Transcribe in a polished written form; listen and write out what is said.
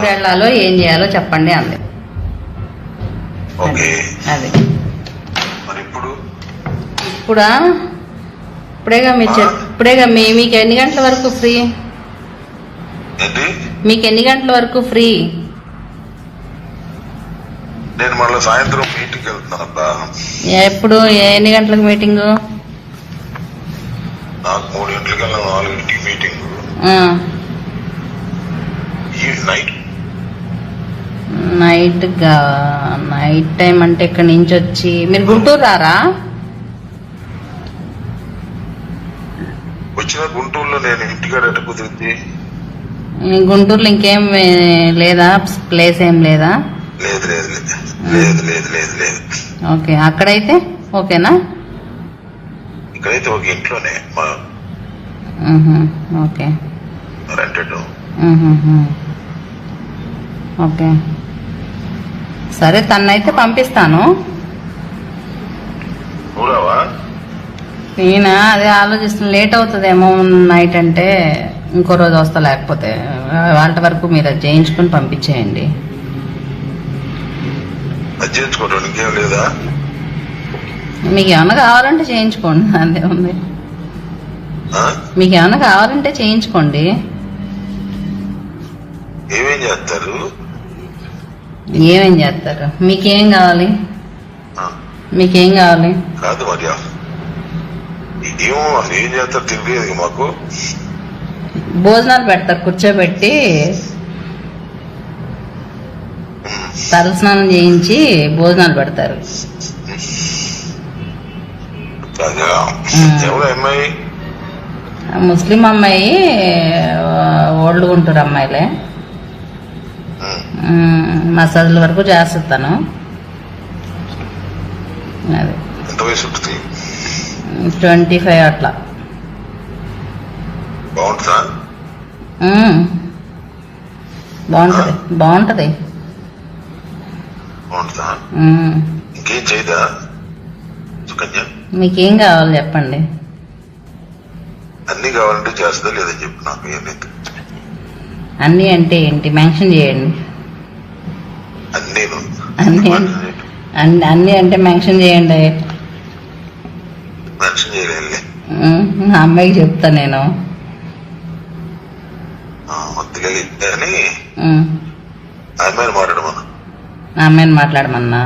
వెళ్ళాలో ఏం చేయాలో చెప్పండి అంది. అది ఇప్పుడేగా మీకు ఎన్ని గంటల వరకు ఫ్రీ? మీకు ఎన్ని గంటల వరకు ఫ్రీ? నేను మళ్ళీ సాయంత్రం మీటింగ్ వెళ్తున్నానబ్బా. ఎప్పుడు ఎన్ని గంటలకు మీటింగ్? నాకు 3 గంటలకి 4 గంటలకి మీటింగ్. నైట్ టైం అంటే ఇక్కడి నుంచి వచ్చి మీరు గుంటూరు రారా? వచ్చిన గుంటూరులో నేను ఇంటికాడ కుదిరింది. గుంటూరులో ఇంకేం లేదా? ప్లేస్ ఏం లేదా? లేదు లేదు లేదు లేదు లేదు లేదు లేదు. ఓకే, అక్కడైతే ఓకేనా? ఇక్కడైతే ఒక ఇంట్లోనే ఓకే రెంటెడ్. ఓకే సరే, తన్నైతే పంపిస్తాను. నేనా అదే ఆలోచిస్తున్నా, లేట్ అవుతుందేమో నైట్ అంటే. ఇంకో రోజు వస్తా, లేకపోతే వాళ్ళ వరకు మీరు అది చేయించుకుని పంపించేయండి. ఇంకేం లేదా? మీకు ఏమన్నా కావాలంటే చేయించుకోండి, అదే ఉంది. మీకు ఏమన్నా కావాలంటే చేయించుకోండి. ఏమేం చేస్తారు? ఏమేం చేస్తారు? మీకేం కావాలి? మీకేం కావాలి? కాదు మరి ఏమో ఏం చేస్తారు తెలియదు మాకు. భోజనాలు పెడతారు, కూర్చోబెట్టి తలస్నానం చేయించి భోజనాలు పెడతారు. ముస్లిం అమ్మాయి, ఓల్డ్ గుంటూరు అమ్మాయిలే. మసాజ్ల వరకు చేస్తాను. అది 25 అట్లా. బాగుంటది బాగుంటది. ఇంకేం చేయదా? మీకేం కావాలి చెప్పండి. అన్ని కావాలంటే చేస్తా లేదని చెప్పి నాకు. అన్ని అంటే ఏంటి? మెన్షన్ చేయండి. అన్ని అంటే మెన్షన్ చేయండి. మెన్షన్ చేయలేదు. అమ్మాయికి చెప్తా నేను. అమ్మాయిని మాట్లాడమన్నా. అమ్మాయిని మాట్లాడమన్నా